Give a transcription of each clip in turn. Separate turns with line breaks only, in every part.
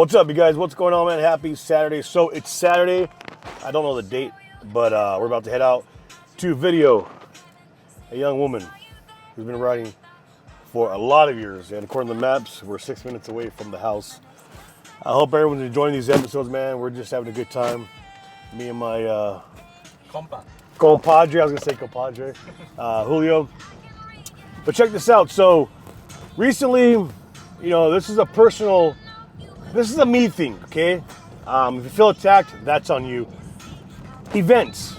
What's up, you guys? What's going on, man? Happy Saturday. So it's Saturday. I don't know the date, but we're about to head out to video a young woman who's been riding for a lot of years. And according to the maps, we're 6 minutes away from the house. I hope everyone's enjoying these episodes, man. We're just having a good time. Me and my compadre, I was gonna say compadre, Julio. But check this out. So recently, this is a me thing, okay? If you feel attacked, that's on you. Events,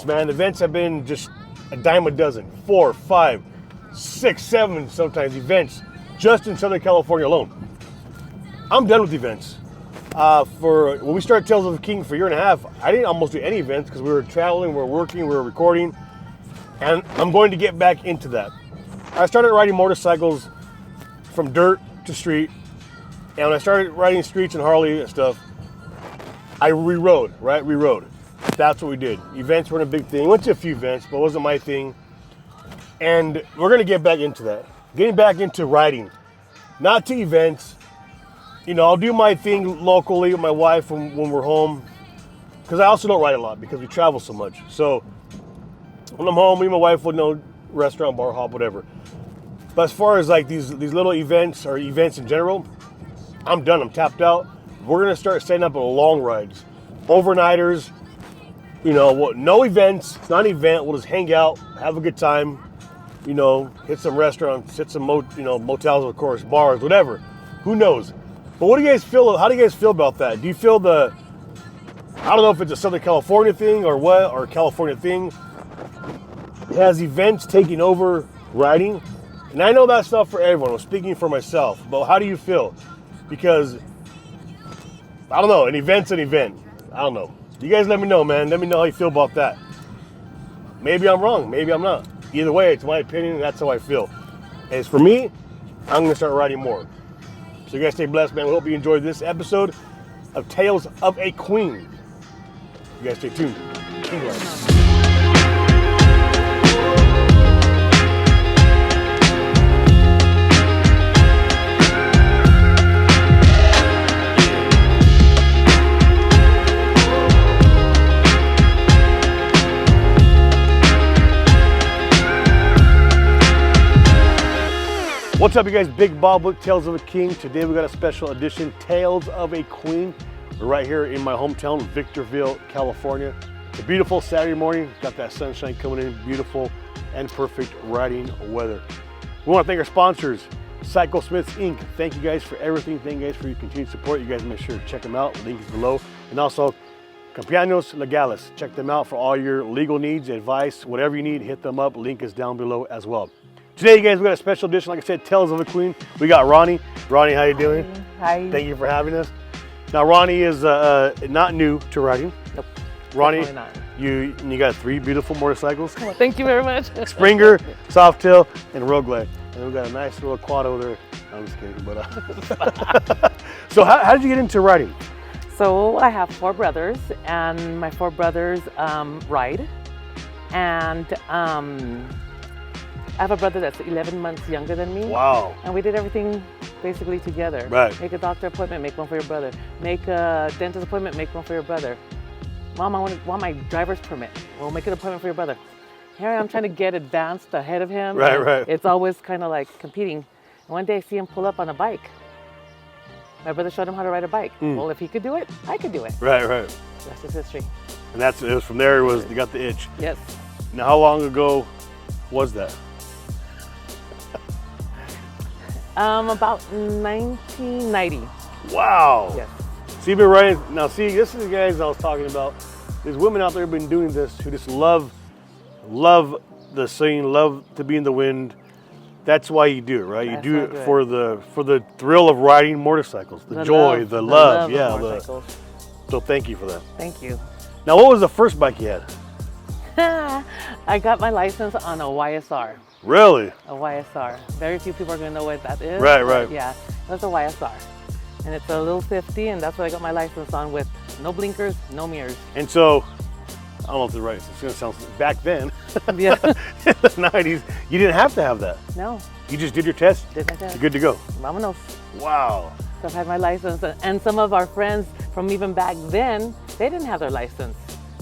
man. Events have been just a dime a dozen. 4, 5, 6, 7 sometimes events just in Southern California alone. I'm done with events. When we started Tales of the King for a year and a half, I didn't almost do any events because we were traveling, we were working, we were recording, and I'm going to get back into that. I started riding motorcycles from dirt to street. And when I started riding streets and Harley and stuff, I rerode. That's what we did. Events weren't a big thing. Went to a few events, but it wasn't my thing. And we're going to get back into that. Getting back into riding. Not to events. I'll do my thing locally with my wife when we're home. Because I also don't ride a lot because we travel so much. So when I'm home, me and my wife will restaurant, bar, hop, whatever. But as far as like these little events or events in general, I'm done. I'm tapped out. We're going to start setting up long rides. Overnighters. No events. It's not an event. We'll just hang out, have a good time. Hit some restaurants, hit some motels, of course, bars, whatever. Who knows? But what do you guys feel? How do you guys feel about that? Do you feel I don't know if it's a Southern California thing or what, or a California thing. Has events taking over riding? And I know that's not for everyone. I'm speaking for myself. But how do you feel? Because, I don't know, an event's an event. I don't know. You guys let me know, man. Let me know how you feel about that. Maybe I'm wrong. Maybe I'm not. Either way, it's my opinion, and that's how I feel. As for me, I'm going to start riding more. So you guys stay blessed, man. We hope you enjoyed this episode of Tales of a Queen. You guys stay tuned. King Life. What's up, you guys? Big Bob with Tales of a King. Today we got a special edition, Tales of a Queen. We're right here in my hometown, Victorville, California. It's a beautiful Saturday morning. Got that sunshine coming in, beautiful and perfect riding weather. We want to thank our sponsors, Cycle Smiths Inc. Thank you guys for everything. Thank you guys for your continued support. You guys make sure to check them out. Link is below. And also, Campeanos Legales. Check them out for all your legal needs, advice, whatever you need, hit them up. Link is down below as well. Today, you guys, we got a special edition, like I said, Tales of a Queen. We got Ronnie. Ronnie, how you doing?
Hi.
Thank you for having us. Now, Ronnie is not new to riding.
Nope.
Ronnie,
not.
you got 3 beautiful motorcycles.
Well, thank you very much.
Springer, Softail, and Road Glide. And we got a nice little quad over there. I'm just kidding, but So how did you get into riding?
So I have 4 brothers, and my 4 brothers ride. And I have a brother that's 11 months younger than me.
Wow.
And we did everything basically together.
Right.
Make a doctor appointment, make one for your brother. Make a dentist appointment, make one for your brother. Mom, I want my driver's permit. Well, make an appointment for your brother. Here I am trying to get advanced ahead of him.
Right.
It's always kind of like competing. And one day I see him pull up on a bike. My brother showed him how to ride a bike. Well, if he could do it, I could do it.
Right.
That's his history.
And it was from there, you got the itch.
Yes.
Now, how long ago was that?
About 1990.
Wow.
Yes.
So you've been riding. Now, see, this is the guys I was talking about. There's women out there who've been doing this who just love the scene, love to be in the wind. That's why you do it, right? You do it for the thrill of riding motorcycles, the joy, the love. Yeah. So thank you for that.
Thank you.
Now, what was the first bike you had?
I got my license on a YSR.
Really?
A YSR. Very few people are going to know what that is.
Right.
Yeah, that's a YSR. And it's a little 50, and that's what I got my license on with. No blinkers, no mirrors.
And so, I don't know if it's right. It's going to sound back then.
Yeah.
In the 90s, you didn't have to have that.
No.
You just did your test.
Did my test.
You're good to go.
Vámonos.
Wow.
So I've had my license, and some of our friends from even back then, they didn't have their license.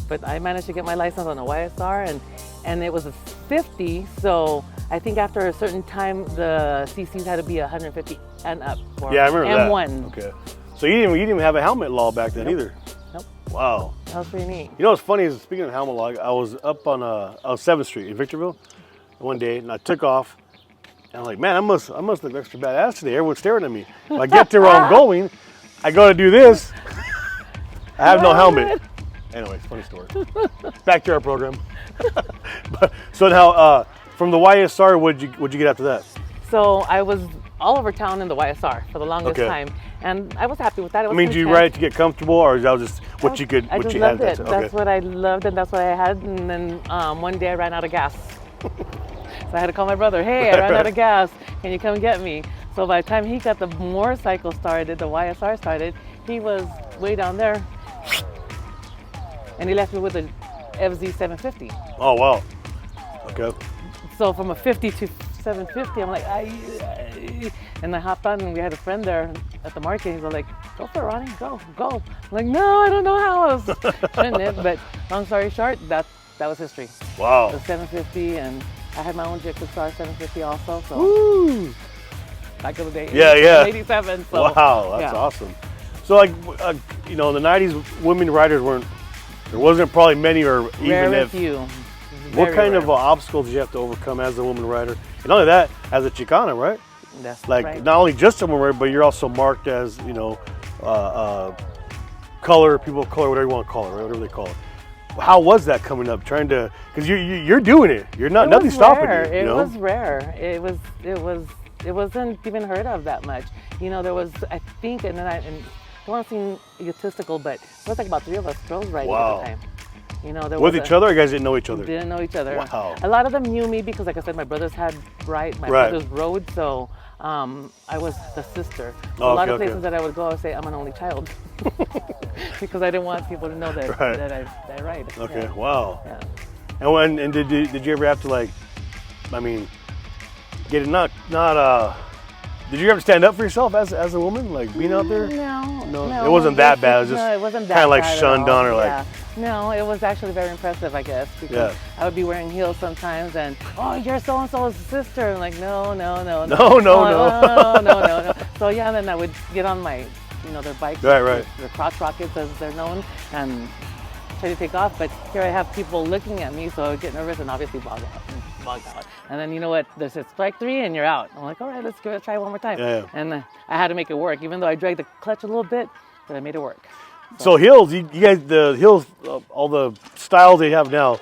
But I managed to get my license on a YSR, and it was a 50, so I think after a certain time, the CCs had to be 150 and up.
Yeah, I remember that.
M1.
Okay. So you didn't even have a helmet law back then either?
Nope.
Wow.
That was pretty neat.
You know what's funny is, speaking of helmet law, I was up on 7th Street in Victorville one day, and I took off, and I'm like, man, I must look extra badass today. Everyone's staring at me. When I get to where I'm going, I go to do this. I have no helmet. Anyways, funny story. Back to our program. So now, from the YSR, what'd you get after that?
So I was all over town in the YSR for the longest time, and I was happy with that.
I mean, did you ride it to get comfortable, or is that just what you could?
I
what
just
you
loved
had?
it. That's what I loved, and that's what I had. And then one day I ran out of gas, so I had to call my brother. Hey, I ran out of gas. Can you come get me? So by the time he got the motorcycle started, the YSR started, he was way down there, and he left me with a FZ 750.
Oh wow. Okay.
So from a 50 to 750, I'm like, and I hopped on, and we had a friend there at the market. He's like, go for it, Ronnie, go. I'm like, no, I don't know how. I was shouldn't it, but long story short, that was history.
Wow.
The 750, and I had my own Jixar 750 also. So
Woo.
back in the day,
Yeah.
87. So,
wow, that's awesome. So like, you know, in the 90s, women riders there wasn't probably many, or even
very
if.
few.
What kind of obstacles did you have to overcome as a woman rider? And not only that, as a Chicana, right?
That's
like
right.
not only just a woman rider, but you're also marked as, you know, color, people of color, whatever you want to call it, right? Whatever they call it. How was that coming up? Trying to, because you're doing it. You're not, nothing's stopping you.
It was rare. It wasn't even heard of that much. You know, there was, I think, and I don't want to seem egotistical, but there was like about 3 of us girls riding at the time. You know, there
with each other, or you guys didn't know each other?
Didn't know each other.
Wow.
A lot of them knew me because, like I said, my brothers had brothers rode, so I was the sister. So a lot of places that I would go, I would say I'm an only child because I didn't want people to know that I ride.
Okay. Yeah. Wow.
Yeah.
And did you ever have to, like, I mean, get it did you ever stand up for yourself as a woman, like being out there?
No.
It wasn't that bad. It was just
it wasn't that
kind of like
bad
shunned on, or like.
No, it was actually very impressive, I guess, because I would be wearing heels sometimes, and you're so and so's sister. I'm like, no. So yeah, then I would get on my, their bikes,
right.
Their crotch rockets as they're known, and try to take off. But here I have people looking at me, so I would get nervous and obviously bog out. And then you know what? There's a strike 3 and you're out. I'm like, all right, let's give it a try one more time.
Yeah.
And I had to make it work, even though I dragged the clutch a little bit, but I made it work.
So heels, you guys, the heels, all the styles they have now,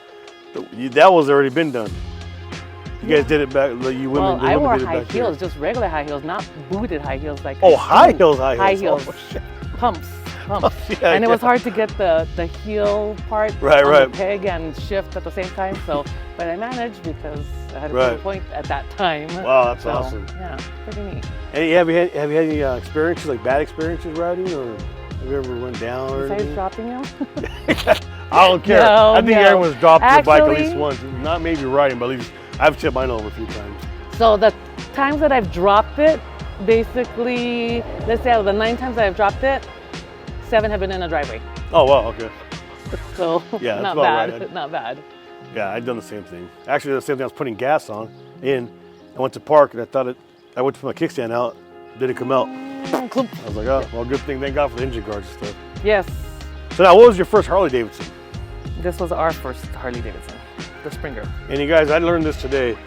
that was already been done. You guys did it back, you women.
Well, I wore high heels,
here.
just regular high heels, not booted high heels like.
High heels.
High heels. Oh, pumps. And it was hard to get the heel part on the peg and shift at the same time. So, but I managed because I had a good point at that time.
Wow, that's awesome.
Yeah, pretty neat.
And have you had any experiences, like bad experiences riding, or have you ever run down or anything?
Besides dropping them?
I don't care. I think everyone's dropped their bike at least once. Not maybe riding, but at least I've tipped mine over a few times.
So the times that I've dropped it, basically, let's say out of the 9 times that I've dropped it, 7 have been in a driveway.
Oh wow, okay.
So
yeah,
not bad, not bad.
Yeah, I've done the same thing. Actually, the same thing. I was putting gas on in. I went to park and I went to put my kickstand out. Didn't come out. I was like, oh, well, good thing. Thank God for the engine guards and stuff.
Yes.
So now, what was your first Harley Davidson?
This was our first Harley Davidson, the Springer.
And you guys, I learned this today.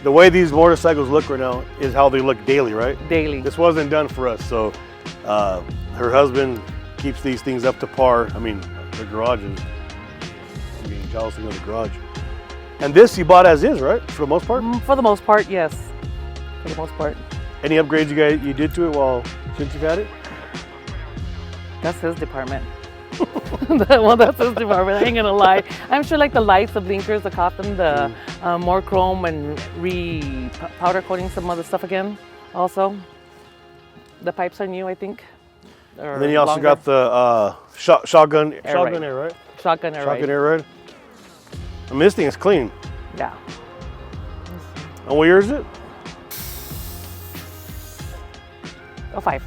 The way these motorcycles look right now is how they look daily, right?
Daily.
This wasn't done for us. So her husband keeps these things up to par. I mean, the garages. I'm getting jealous of the garage. And this you bought as is, right? For the most part?
For the most part, yes. For the most part.
Any upgrades you did to it since you've had it?
That's his department. Well, that's his department. I ain't gonna lie. I'm sure like the lights, the blinkers, the coffin, the more chrome, and powder coating some other stuff again. Also, the pipes are new, I think.
And then you also got the shotgun air, right?
Shotgun air
ride. I mean, this thing is clean.
Yeah.
And what year is it?
05.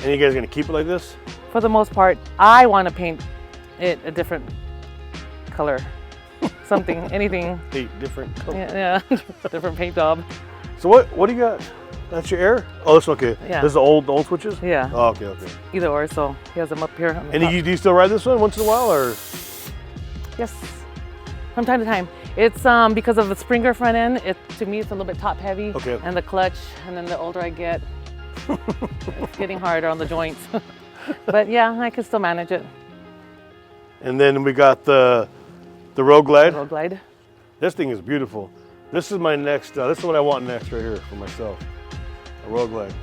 And you guys gonna keep it like this?
For the most part, I want to paint it a different color. Something, anything.
8 different colors.
Yeah, different paint job.
So what do you got? That's your air? Oh, that's okay.
Yeah.
This is the old switches?
Yeah.
Oh, okay, okay.
Either or, so he has them up here. On the
And
top.
do you still ride this one once in a while, or?
Yes, from time to time. It's because of the Springer front end. To me, it's a little bit top heavy.
Okay.
And the clutch, and then the older I get, it's getting harder on the joints. But yeah, I can still manage it.
And then we got the Road Glide.
Road Glide.
This thing is beautiful. This is my next. This is what I want next right here for myself. A Road Glide.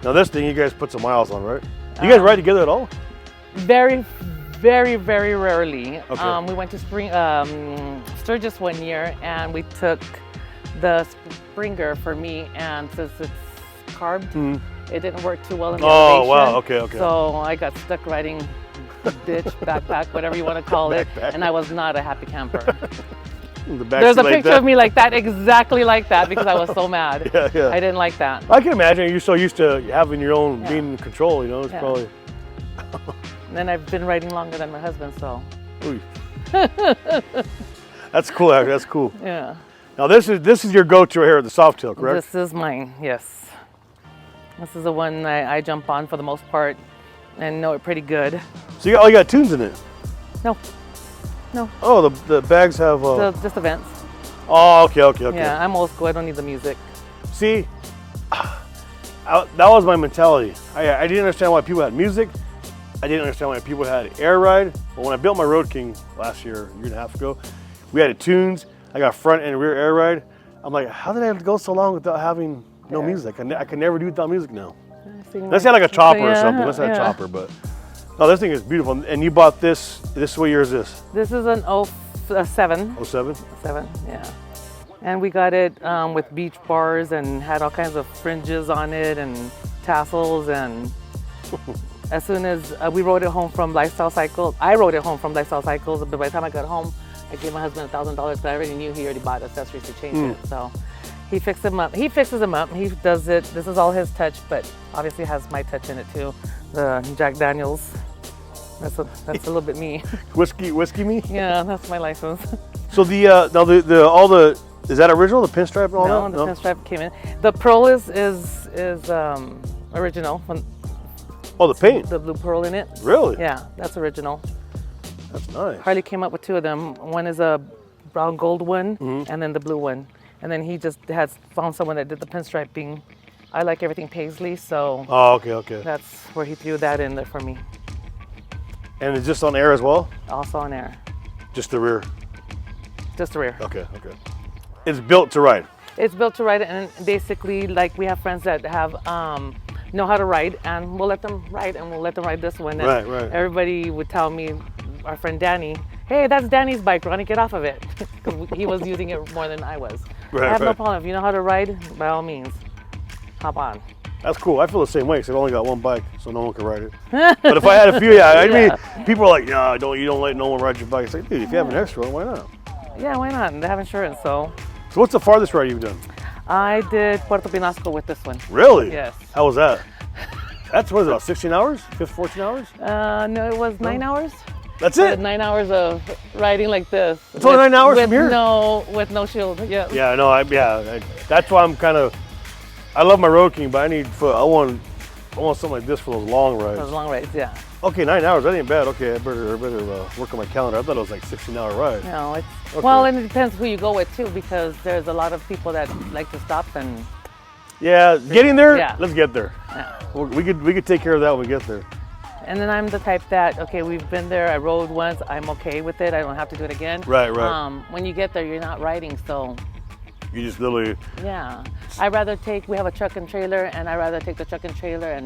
Now this thing, you guys put some miles on, right? You guys ride together at all?
Very, very, very rarely.
Okay.
We went to Sturgis one year, and we took the Springer for me, and since it's carbed, it didn't work too well in the elevation.
Wow, okay.
So I got stuck riding ditch, backpack, whatever you want to call it, and I was not a happy camper. There's a picture of me like that, exactly like that, because I was so mad.
Yeah.
I didn't like that.
I can imagine you're so used to having your own, being in control, you know, it's probably.
And then I've been riding longer than my husband, so.
That's cool, actually, that's cool.
Yeah.
Now this is your go-to right here at the Softail, correct?
This is mine, yes. This is the one I jump on for the most part and know it pretty good.
So you got tunes in it?
No.
Oh, the bags have...
Just events.
Oh, okay.
Yeah, I'm old school, I don't need the music.
See, that was my mentality. I didn't understand why people had music. I didn't understand why people had air ride. But when I built my Road King last year and a half ago, we had tunes. I got front and rear air ride. I'm like, how did I go so long without having no music? I can never do without music now. Let's say like a chopper or something. Let's say a chopper, but no, this thing is beautiful. And you bought this. What year is this?
This is an 07.
07?
7, yeah. And we got it with beach bars and had all kinds of fringes on it and tassels. And as soon as we rode it home from Lifestyle Cycles, I rode it home from Lifestyle Cycles, but by the time I got home, I gave my husband $1,000 because I already knew he already bought accessories to change it. So he fixed them up. He fixes them up. He does it. This is all his touch, but obviously has my touch in it too. The Jack Daniels. That's a little bit me.
Whiskey me?
Yeah, that's my license.
So is that original? The pinstripe and all that?
No, the pinstripe came in. The pearl is original.
Oh, the paint?
The blue pearl in it.
Really?
Yeah, that's original.
That's nice.
Harley came up with 2 of them. One is a brown gold one, and then the blue one. And then he just has found someone that did the pinstriping. I like everything paisley, so
okay.
that's where he threw that in there for me.
And it's just on air as well?
Also on air.
Just the rear?
Just the rear.
Okay. It's built to ride?
It's built to ride, and basically, like, we have friends that have know how to ride, and we'll let them ride, and we'll let them ride this one. And
right.
Everybody would tell me, our friend Danny, hey, that's Danny's bike, Ronnie, get off of it. Because he was using it more than I was. I have no problem. If you know how to ride, by all means, hop on.
That's cool. I feel the same way because I've only got one bike, so no one can ride it. But if I had a few, I mean, people are like, no, you don't let no one ride your bike. It's like, dude, if you have an extra one, why not?
Yeah, why not? They have insurance, so.
So what's the farthest ride you've done?
I did Puerto Penasco with this one.
Really?
Yes.
How was that? What is it, about 16 hours? 14 hours?
No, it was 9 hours.
That's it?
9 hours of riding like this.
It's only 9 hours from here?
With no shield, yeah.
Yeah, no, that's why I'm kind of, I love my Road King, but I want something like this for those long rides.
Those long rides, yeah.
Okay, 9 hours, that ain't bad. Okay, I better work on my calendar. I thought it was like 16-hour ride.
No, it's, well, and it depends who you go with too, because there's a lot of people that like to stop and.
Yeah, getting there,
yeah.
Let's get there.
Yeah.
We could take care of that when we get there.
And then I'm the type that, okay, we've been there, I rode once, I'm okay with it, I don't have to do it again.
Right.
When you get there, you're not riding, so.
You just literally.
Yeah, we have a truck and trailer, and I'd rather take the truck and trailer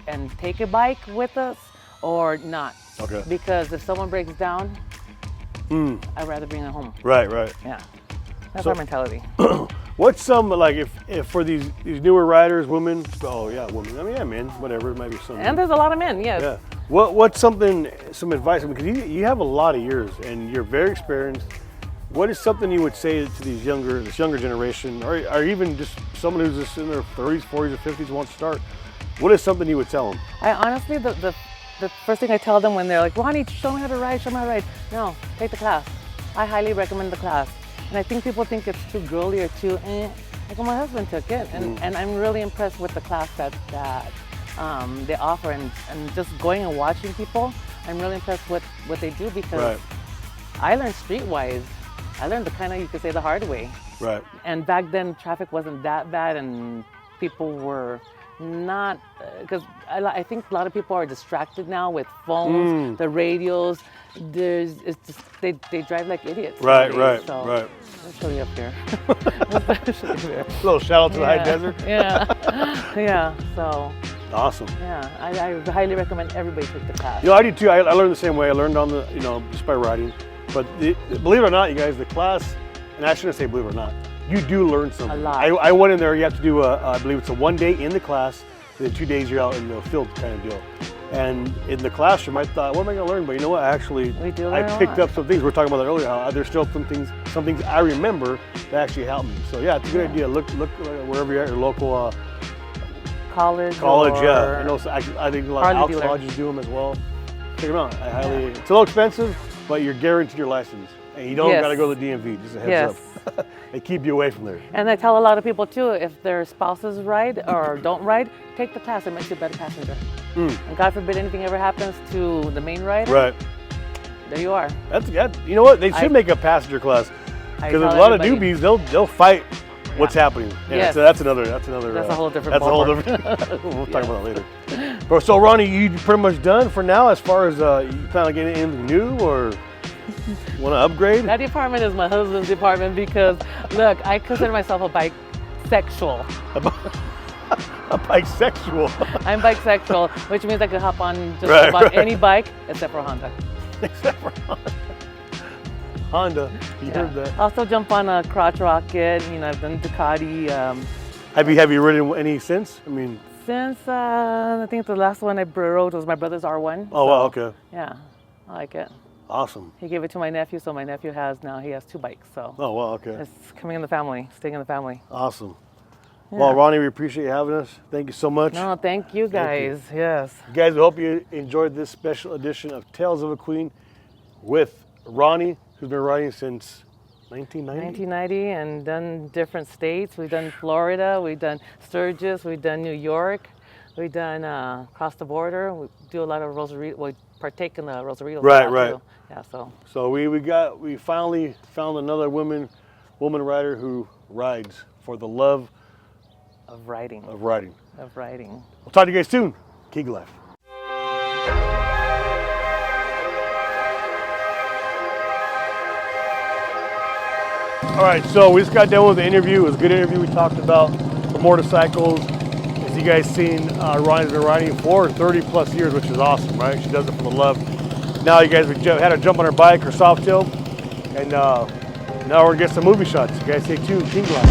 and take a bike with us or not.
Okay.
Because if someone breaks down, I'd rather bring it home.
Right.
Yeah, that's our mentality.
What's some, like, if for these newer riders, women, women, I mean, yeah, men, whatever, it might be some.
And there's a lot of men, yes.
Yeah. What's some advice, because you have a lot of years and you're very experienced. What is something you would say to this younger generation, or even just someone who's just in their 30s, 40s, or 50s wants to start? what is something you would tell them?
I honestly, the first thing I tell them when they're like, Ronnie, show me how to ride, show me how to ride. No, take the class. I highly recommend the class. And I think people think it's too girly or too Like, well, my husband took it, and I'm really impressed with the class that they offer, and just going and watching people, I'm really impressed with what they do, because I learned streetwise. I learned the kind of, you could say, the hard way.
Right.
And back then, traffic wasn't that bad, and people were not, because I think a lot of people are distracted now with phones, the radios. It's just, they drive like idiots.
Right,
nowadays.
right,
So,
right.
I'll show you up here. I'll show you here.
A little shout out to the high desert.
Yeah, yeah. So
Awesome.
yeah, I highly recommend everybody take the class.
You know, I do too. I learned the same way. I learned on the, just by riding. But believe it or not, you guys, the class, and I shouldn't say believe it or not, you do learn something.
A lot.
I went in there. You have to do I believe it's a 1 day in the class, then 2 days you're out in the field kind of deal. And in the classroom, I thought, what am I going to learn? But you know what? Actually, I picked up some things. We were talking about that earlier. How there's still some things I remember that actually helped me. So yeah, it's a good idea. Look wherever you're at, your local
college.
Yeah. I think a lot of Alps lodges do them as well. Check them out. It's a little expensive, but you're guaranteed your license, and you don't got to go to the DMV. Just a heads up. They keep you away from there.
And I tell a lot of people too, if their spouses ride or don't ride, take the class. It makes you a better passenger. And God forbid anything ever happens to the main rider.
Right.
There you are.
You know what? They should make a passenger class, because a lot of newbies they'll fight what's happening. Yeah, so that's another. That's a whole different. We'll talk about that later. So Ronnie, you pretty much done for now as far as you plan on getting anything new or want to upgrade?
That department is my husband's department, because look, I consider myself a bisexual.
A bisexual.
I'm bisexual, which means I could hop on just about any bike except for Honda.
Except for Honda. You heard that.
I also jump on a crotch rocket. I've done Ducati.
Have you ridden any since? I mean,
since I think the last one I rode was my brother's R1.
Oh, wow, okay.
Yeah, I like it.
Awesome.
He gave it to my nephew, so my nephew has 2 bikes. So.
Oh, wow, okay.
It's coming in the family, staying in the family.
Awesome. Yeah. Well, Ronnie, we appreciate you having us. Thank you so much.
No, thank you guys. Thank you. Yes.
Guys, I hope you enjoyed this special edition of Tales of a Queen with Ronnie, who's been riding since 1990.
1990, and done different states. We've done Florida, we've done Sturgis, we've done New York, we've done across the border. We do a lot of Rosarito. We partake in the Rosarito.
Right.
Too. Yeah.
So we finally found another woman rider who rides for the love
of riding.
We'll talk to you guys soon. Keeg Life. All right, so we just got done with the interview. It was a good interview. We talked about the motorcycles. As you guys seen, Ronnie's been riding for 30 plus years, which is awesome, right? She does it for the love. Now you guys had her jump on her bike, her soft tail, and now we're gonna get some movie shots. You guys stay tuned. Keeg Life.